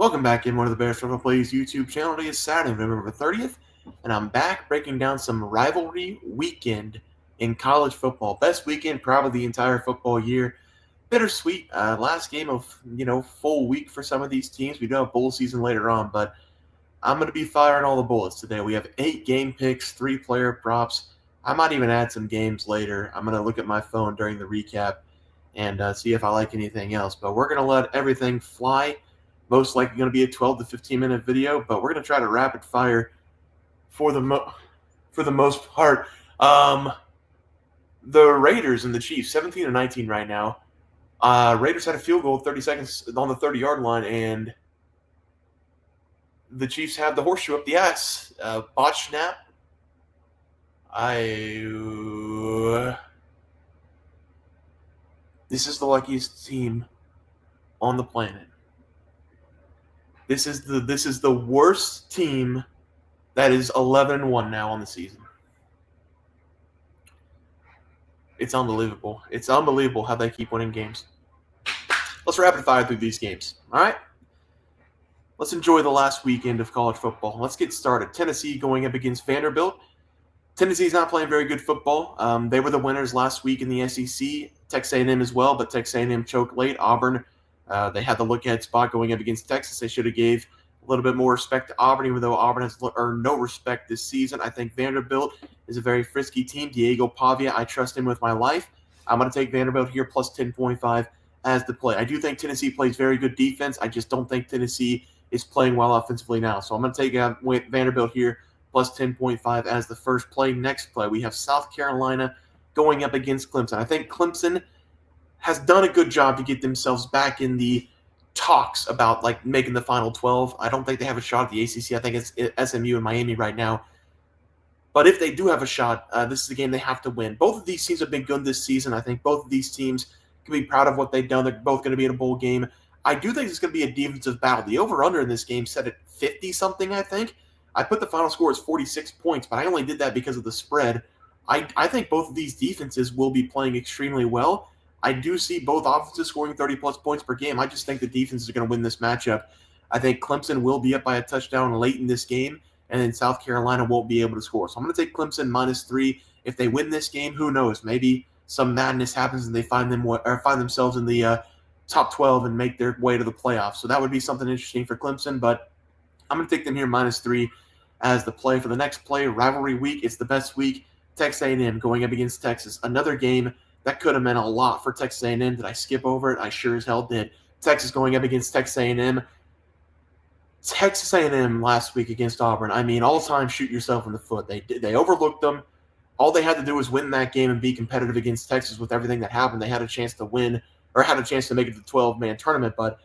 Welcome back in one of the Bears Football Plays YouTube channel. Today is Saturday, November 30th, and I'm back breaking down some rivalry weekend in college football. Best weekend probably the entire football year. Bittersweet. Last game of, full week for some of these teams. We do have bowl season later on, but I'm going to be firing all the bullets today. We have 8 game picks, 3 player props. I might even add some games later. I'm going to look at my phone during the recap and see if I like anything else. But we're going to let everything fly. Most likely going to be a 12 to 15 minute video, but we're going to try to rapid fire for the most part. The Raiders and the Chiefs, 17 to 19 right now. Raiders had a field goal 30 seconds on the 30-yard line, and the Chiefs had the horseshoe up the ass. Botch snap. This is the luckiest team on the planet. This is the worst team that is 11-1 now on the season. It's unbelievable. It's unbelievable how they keep winning games. Let's rapid fire through these games. All right? Let's enjoy the last weekend of college football. Let's get started. Tennessee going up against Vanderbilt. Tennessee's not playing very good football. They were the winners last week in the SEC. Texas A&M as well, but Texas A&M choked late. Auburn, they had the look-ahead spot going up against Texas. They should have gave a little bit more respect to Auburn, even though Auburn has earned no respect this season. I think Vanderbilt is a very frisky team. Diego Pavia, I trust him with my life. I'm going to take Vanderbilt here plus 10.5 as the play. I do think Tennessee plays very good defense. I just don't think Tennessee is playing well offensively now. So I'm going to take Vanderbilt here plus 10.5 as the first play. Next play, we have South Carolina going up against Clemson. I think Clemson has done a good job to get themselves back in the talks about making the Final 12. I don't think they have a shot at the ACC. I think it's SMU and Miami right now. But if they do have a shot, this is a game they have to win. Both of these teams have been good this season. I think both of these teams can be proud of what they've done. They're both going to be in a bowl game. I do think it's going to be a defensive battle. The over-under in this game set at 50-something, I think. I put the final score as 46 points, but I only did that because of the spread. I think both of these defenses will be playing extremely well. I do see both offenses scoring 30-plus points per game. I just think the defenses are going to win this matchup. I think Clemson will be up by a touchdown late in this game, and then South Carolina won't be able to score. So I'm going to take Clemson -3. If they win this game, who knows? Maybe some madness happens and they find themselves in the top 12 and make their way to the playoffs. So that would be something interesting for Clemson, but I'm going to take them here -3 as the play. For the next play, rivalry week, it's the best week. Texas A&M going up against Texas. Another game that could have meant a lot for Texas A&M. Did I skip over it? I sure as hell did. Texas going up against Texas A&M. Texas A&M last week against Auburn. I mean, all time shoot yourself in the foot. They overlooked them. All they had to do was win that game and be competitive against Texas with everything that happened. They had a chance to win or had a chance to make it to the 12-man tournament, but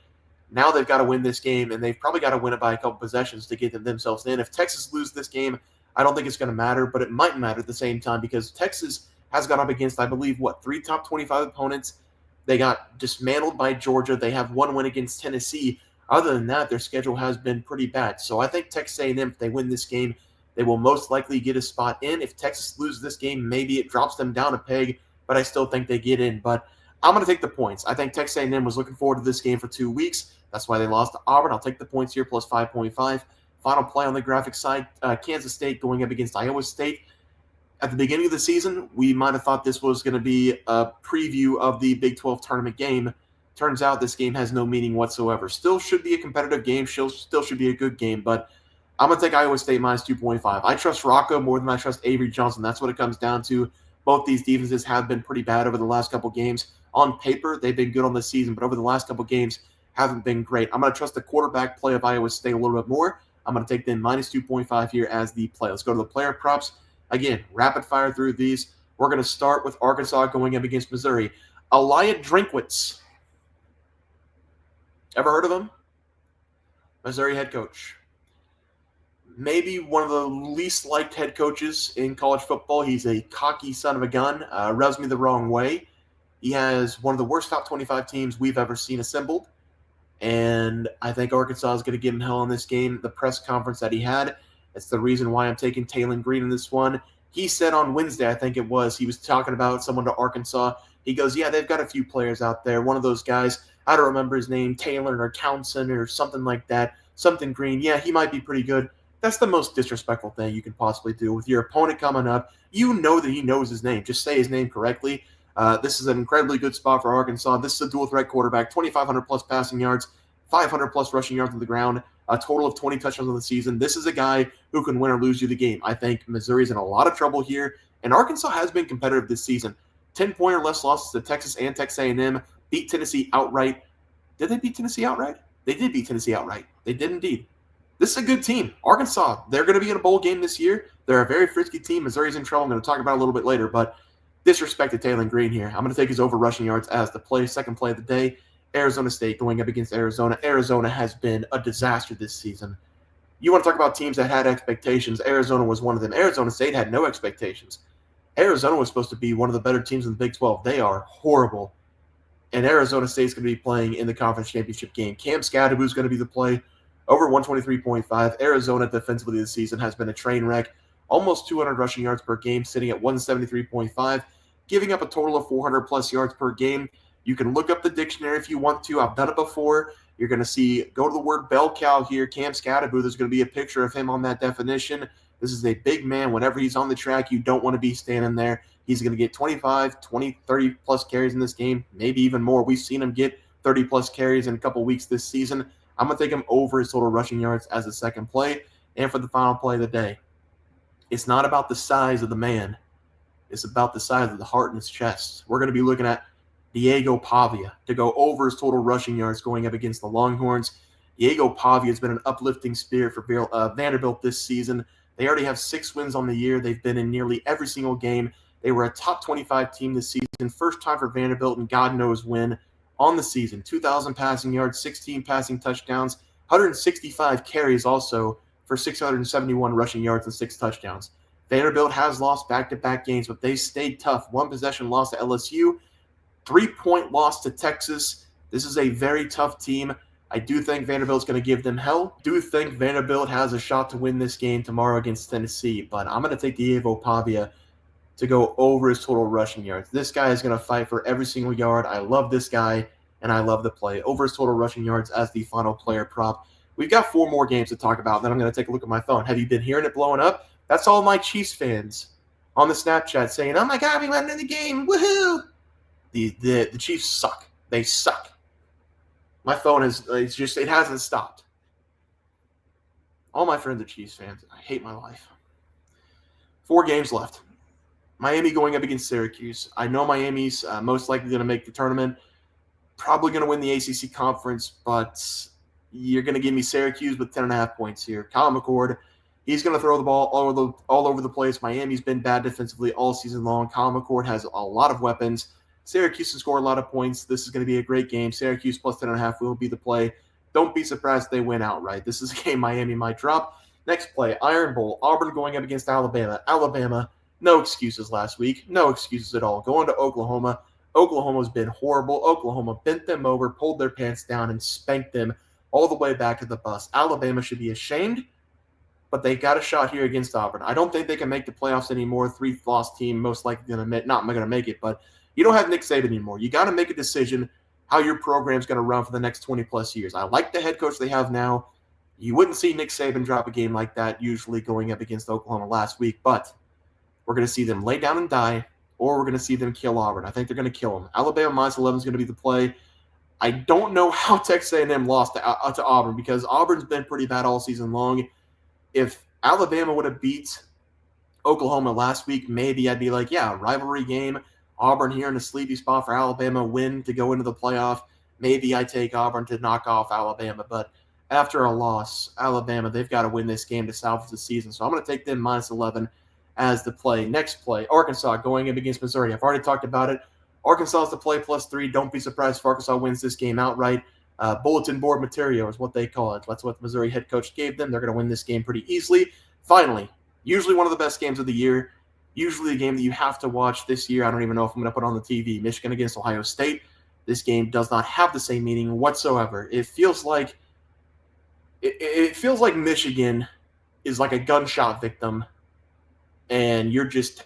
now they've got to win this game, and they've probably got to win it by a couple possessions to get themselves in. If Texas loses this game, I don't think it's going to matter, but it might matter at the same time because Texas has gone up against, I believe, 3 top 25 opponents. They got dismantled by Georgia. They have 1 win against Tennessee. Other than that, their schedule has been pretty bad. So I think Texas A&M, if they win this game, they will most likely get a spot in. If Texas loses this game, maybe it drops them down a peg, but I still think they get in. But I'm going to take the points. I think Texas A&M was looking forward to this game for 2 weeks. That's why they lost to Auburn. I'll take the points here plus 5.5. Final play on the graphic side, Kansas State going up against Iowa State. At the beginning of the season, we might have thought this was going to be a preview of the Big 12 tournament game. Turns out this game has no meaning whatsoever. Still should be a competitive game. Still should be a good game, but I'm going to take Iowa State -2.5. I trust Rocco more than I trust Avery Johnson. That's what it comes down to. Both these defenses have been pretty bad over the last couple games. On paper, they've been good on this season, but over the last couple games, haven't been great. I'm going to trust the quarterback play of Iowa State a little bit more. I'm going to take them -2.5 here as the play. Let's go to the player props. Again, rapid fire through these. We're going to start with Arkansas going up against Missouri. Elia Drinkwitz. Ever heard of him? Missouri head coach. Maybe one of the least liked head coaches in college football. He's a cocky son of a gun. Rubs me the wrong way. He has one of the worst top 25 teams we've ever seen assembled. And I think Arkansas is going to give him hell in this game. The press conference that he had, that's the reason why I'm taking Taylon Green in this one. He said on Wednesday, I think it was, he was talking about someone to Arkansas. He goes, yeah, they've got a few players out there. One of those guys, I don't remember his name, Taylor or Townsend or something like that, something Green. Yeah, he might be pretty good. That's the most disrespectful thing you can possibly do with your opponent coming up. You know that he knows his name. Just say his name correctly. This is an incredibly good spot for Arkansas. This is a dual threat quarterback, 2,500 plus passing yards, 500 plus rushing yards on the ground, a total of 20 touchdowns on the season. This is a guy who can win or lose you the game. I think Missouri's in a lot of trouble here, and Arkansas has been competitive this season. 10-point or less losses to Texas and Texas A&M, beat Tennessee outright. Did they beat Tennessee outright? They did beat Tennessee outright. They did indeed. This is a good team. Arkansas, they're going to be in a bowl game this year. They're a very frisky team. Missouri's in trouble. I'm going to talk about it a little bit later, but disrespect to Taylor Green here. I'm going to take his over rushing yards as the second play of the day. Arizona State going up against Arizona. Arizona has been a disaster this season. You want to talk about teams that had expectations. Arizona was one of them. Arizona State had no expectations. Arizona was supposed to be one of the better teams in the Big 12. They are horrible. And Arizona State's going to be playing in the conference championship game. Cam Scadaboo's going to be the play. Over 123.5. Arizona defensively this season has been a train wreck. Almost 200 rushing yards per game, sitting at 173.5, giving up a total of 400-plus yards per game. You can look up the dictionary if you want to. I've done it before. You're going to see, go to the word bell cow here, Cam Scadaboo. There's going to be a picture of him on that definition. This is a big man. Whenever he's on the track, you don't want to be standing there. He's going to get 25, 20, 30-plus carries in this game, maybe even more. We've seen him get 30-plus carries in a couple weeks this season. I'm going to take him over his total rushing yards as a second play. And for the final play of the day, it's not about the size of the man. It's about the size of the heart in his chest. We're going to be looking at Diego Pavia to go over his total rushing yards going up against the Longhorns. Diego Pavia has been an uplifting spirit for Vanderbilt this season. They already have 6 wins on the year. They've been in nearly every single game. They were a top 25 team this season. First time for Vanderbilt, and God knows when, on the season. 2,000 passing yards, 16 passing touchdowns, 165 carries also for 671 rushing yards and 6 touchdowns. Vanderbilt has lost back-to-back games, but they stayed tough. 1-possession loss to LSU, 3-point loss to Texas. This is a very tough team. I do think Vanderbilt's going to give them hell. I do think Vanderbilt has a shot to win this game tomorrow against Tennessee, but I'm going to take Diego Pavia to go over his total rushing yards. This guy is going to fight for every single yard. I love this guy, and I love the play. Over his total rushing yards as the final player prop. We've got 4 more games to talk about, then I'm going to take a look at my phone. Have you been hearing it blowing up? That's all my Chiefs fans on the Snapchat saying, oh my God, we went into the game. Woohoo! The Chiefs suck. They suck. My phone it hasn't stopped. All my friends are Chiefs fans. I hate my life. 4 games left. Miami going up against Syracuse. I know Miami's most likely going to make the tournament. Probably going to win the ACC conference, but you're going to give me Syracuse with 10.5 points here. Kyle McCord, he's going to throw the ball all over the place. Miami's been bad defensively all season long. Kyle McCord has a lot of weapons. Syracuse can score a lot of points. This is going to be a great game. Syracuse plus 10.5 will be the play. Don't be surprised if they win outright. This is a game Miami might drop. Next play, Iron Bowl. Auburn going up against Alabama. Alabama, no excuses last week. No excuses at all. Going to Oklahoma. Oklahoma's been horrible. Oklahoma bent them over, pulled their pants down, and spanked them all the way back to the bus. Alabama should be ashamed, but they got a shot here against Auburn. I don't think they can make the playoffs anymore. 3-loss team, most likely going to not going to make it, but you don't have Nick Saban anymore. You got to make a decision how your program's going to run for the next 20-plus years. I like the head coach they have now. You wouldn't see Nick Saban drop a game like that usually going up against Oklahoma last week, but we're going to see them lay down and die, or we're going to see them kill Auburn. I think they're going to kill them. Alabama minus 11 is going to be the play. I don't know how Texas A&M lost to Auburn because Auburn's been pretty bad all season long. If Alabama would have beat Oklahoma last week, maybe I'd be like, yeah, rivalry game. Auburn here in a sleepy spot for Alabama, win to go into the playoff. Maybe I take Auburn to knock off Alabama. But after a loss, Alabama, they've got to win this game to salvage the season. So I'm going to take them minus 11 as the play. Next play, Arkansas going up against Missouri. I've already talked about it. Arkansas is the play plus 3. Don't be surprised if Arkansas wins this game outright. Bulletin board material is what they call it. That's what the Missouri head coach gave them. They're going to win this game pretty easily. Finally, usually one of the best games of the year. Usually a game that you have to watch this year. I don't even know if I'm going to put on the TV. Michigan against Ohio State. This game does not have the same meaning whatsoever. It feels like Michigan is like a gunshot victim, and you're just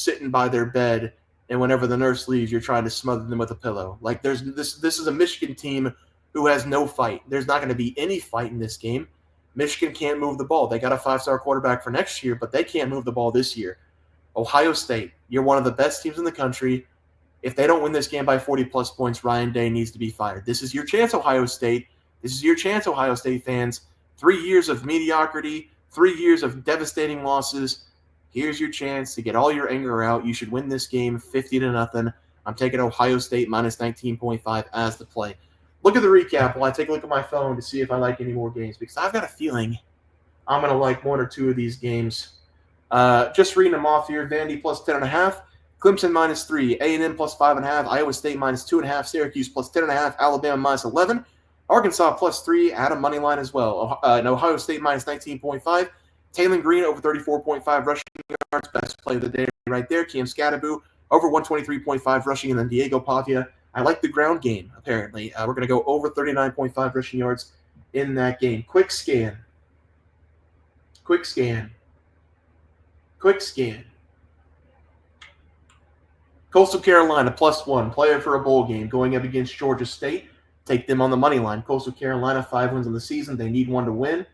sitting by their bed and whenever the nurse leaves, you're trying to smother them with a pillow. Like this is a Michigan team who has no fight. There's not going to be any fight in this game. Michigan can't move the ball. They got a 5-star quarterback for next year, but they can't move the ball this year. Ohio State, you're one of the best teams in the country. If they don't win this game by 40-plus points, Ryan Day needs to be fired. This is your chance, Ohio State. This is your chance, Ohio State fans. 3 years of mediocrity, 3 years of devastating losses. Here's your chance to get all your anger out. You should win this game 50-0. I'm taking Ohio State minus 19.5 as the play. Look at the recap while I take a look at my phone to see if I like any more games, because I've got a feeling I'm going to like one or two of these games. Just reading them off here. Vandy plus 10.5. Clemson minus 3. A&M plus 5.5. Iowa State minus 2.5. Syracuse plus 10.5. Alabama minus 11. Arkansas plus 3. Adam money line as well. And Ohio State minus 19.5. Taylor Green over 34.5 rushing yards. Best play of the day right there. Cam Scatteraboo over 123.5 rushing. And then Diego Pavia. I like the ground game, apparently. We're going to go over 39.5 rushing yards in that game. Quick scan. Coastal Carolina plus 1. Player for a bowl game going up against Georgia State. Take them on the money line. Coastal Carolina, 5 wins in the season. They need one to win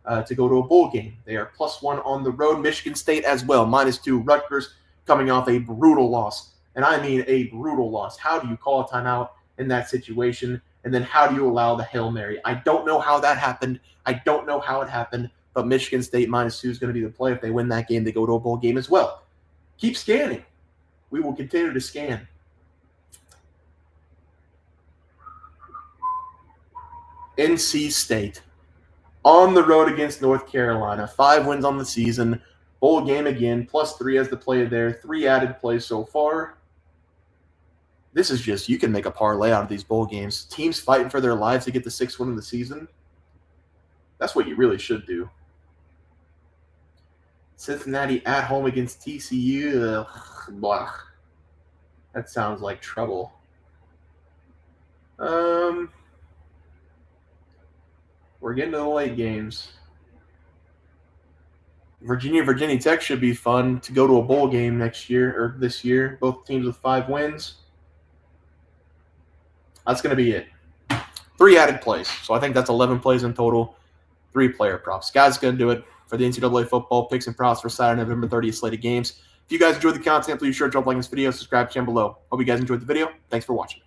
to go to a bowl game. They are plus 1 on the road. Michigan State as well, minus 2. Rutgers coming off a brutal loss. And I mean a brutal loss. How do you call a timeout in that situation? And then how do you allow the Hail Mary? I don't know how that happened. I don't know how it happened. But Michigan State minus 2 is going to be the play. If they win that game, they go to a bowl game as well. Keep scanning. We will continue to scan. NC State on the road against North Carolina. 5 wins on the season. Bowl game again. Plus 3 as the play there. 3 added plays so far. This is just, you can make a parlay out of these bowl games. Teams fighting for their lives to get the 6th win of the season. That's what you really should do. Cincinnati at home against TCU. Blah. That sounds like trouble. We're getting to the late games. Virginia Tech should be fun to go to a bowl game next year or this year. Both teams with 5 wins. That's going to be it. 3 added plays. So I think that's 11 plays in total. 3 player props. Guys, going to do it for the NCAA football picks and props for Saturday, November 30th slated games. If you guys enjoyed the content, please sure to drop a like on this video, subscribe to the channel below. Hope you guys enjoyed the video. Thanks for watching.